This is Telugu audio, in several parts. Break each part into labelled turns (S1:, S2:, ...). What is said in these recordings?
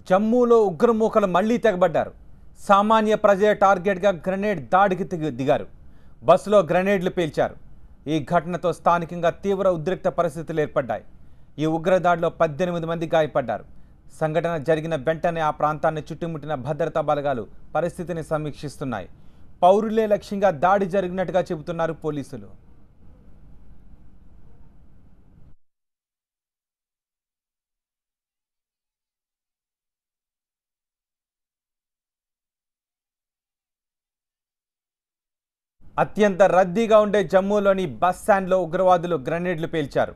S1: జమ్మూలో ఉగ్రమూకలు మళ్లీ తెగబడ్డారు. సామాన్య ప్రజల టార్గెట్గా గ్రెనేడ్ దాడికి దిగారు. బస్సులో గ్రెనేడ్లు పేల్చారు. ఈ ఘటనతో స్థానికంగా తీవ్ర ఉద్రిక్త పరిస్థితులు ఏర్పడ్డాయి. ఈ ఉగ్రదాడిలో 18 మంది గాయపడ్డారు. సంఘటన జరిగిన వెంటనే ఆ ప్రాంతాన్ని చుట్టుముట్టిన భద్రతా బలగాలు పరిస్థితిని సమీక్షిస్తున్నాయి. పౌరులే లక్ష్యంగా దాడి జరిగినట్టుగా చెబుతున్నారు పోలీసులు. అత్యంత రద్దీగా ఉండే జమ్మూలోని బస్ స్టాండ్లో ఉగ్రవాదులు గ్రెనేడ్లు పేల్చారు.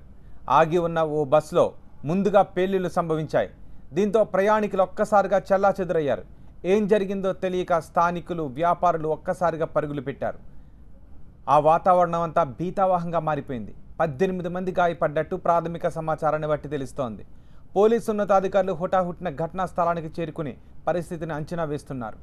S1: ఆగి ఉన్న ఓ బస్సులో ముందుగా పేలుళ్లు సంభవించాయి. దీంతో ప్రయాణికులు ఒక్కసారిగా చెల్లాచెదురయ్యారు. ఏం జరిగిందో తెలియక స్థానికులు, వ్యాపారులు ఒక్కసారిగా పరుగులు పెట్టారు. ఆ వాతావరణం అంతా భీతావహంగా మారిపోయింది. 18 మంది గాయపడ్డట్టు ప్రాథమిక సమాచారాన్ని బట్టి తెలుస్తోంది. పోలీసు ఉన్నతాధికారులు హుటాహుటిన ఘటనా స్థలానికి చేరుకుని పరిస్థితిని అంచనా వేస్తున్నారు.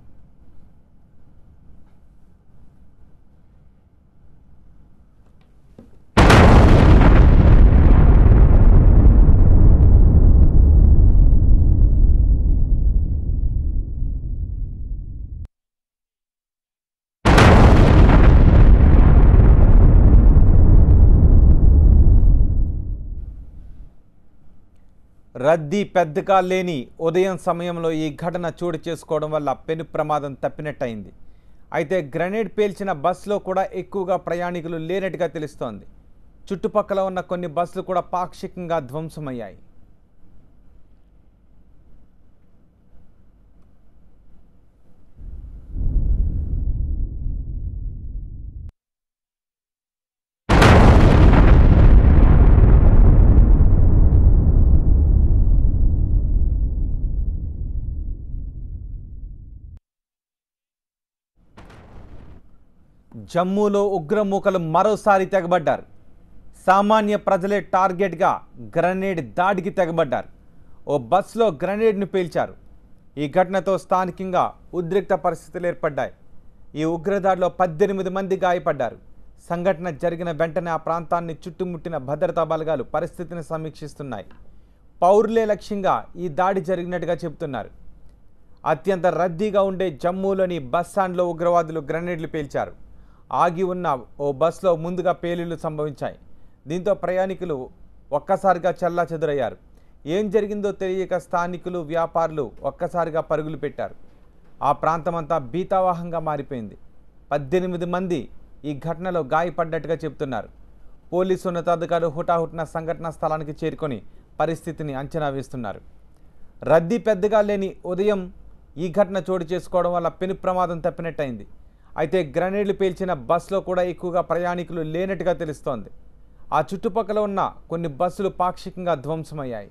S1: రద్దీ పెద్దగా లేని ఉదయం సమయంలో ఈ ఘటన చోటు చేసుకోవడం వల్ల పెను ప్రమాదం తప్పినట్టయింది. అయితే గ్రెనేడ్ పేల్చిన బస్సులో కూడా ఎక్కువగా ప్రయాణికులు లేనట్టుగా తెలుస్తోంది. చుట్టుపక్కల ఉన్న కొన్ని బస్సులు కూడా పాక్షికంగా ధ్వంసమయ్యాయి. జమ్మూలో ఉగ్రమూకలు మరోసారి తెగబడ్డారు. సామాన్య ప్రజలే టార్గెట్గా గ్రెనేడ్ దాడికి తెగబడ్డారు. ఓ బస్సులో గ్రెనేడ్ను పేల్చారు. ఈ ఘటనతో స్థానికంగా ఉద్రిక్త పరిస్థితులు ఏర్పడ్డాయి. ఈ ఉగ్రదాడిలో 18 మంది గాయపడ్డారు. సంఘటన జరిగిన వెంటనే ఆ ప్రాంతాన్ని చుట్టుముట్టిన భద్రతా బలగాలు పరిస్థితిని సమీక్షిస్తున్నాయి. పౌరులే లక్ష్యంగా ఈ దాడి జరిగినట్టుగా చెబుతున్నారు. అత్యంత రద్దీగా ఉండే జమ్మూలోని బస్ స్టాండ్లో ఉగ్రవాదులు గ్రెనేడ్లు పేల్చారు. ఆగి ఉన్న ఓ బస్సులో ముందుగా పేలుళ్లు సంభవించాయి. దీంతో ప్రయాణికులు ఒక్కసారిగా చెల్లాచెదురయ్యారు. ఏం జరిగిందో తెలియక స్థానికులు, వ్యాపారులు ఒక్కసారిగా పరుగులు పెట్టారు. ఆ ప్రాంతమంతా భీతావహంగా మారిపోయింది. 18 మంది ఈ ఘటనలో గాయపడ్డట్టుగా చెబుతున్నారు. పోలీసు ఉన్నతాధికారులు హుటాహుటిన సంఘటనా స్థలానికి చేరుకొని పరిస్థితిని అంచనా వేస్తున్నారు. రద్దీ పెద్దగా లేని ఉదయం ఈ ఘటన చోటు చేసుకోవడం వల్ల పెను ప్రమాదం తప్పినట్టయింది. అయితే గ్రెనేడ్లు పేల్చిన బస్సులో కూడా ఎక్కువగా ప్రయాణికులు లేనట్టుగా తెలుస్తోంది. ఆ చుట్టుపక్కల ఉన్న కొన్ని బస్సులు పాక్షికంగా ధ్వంసమయ్యాయి.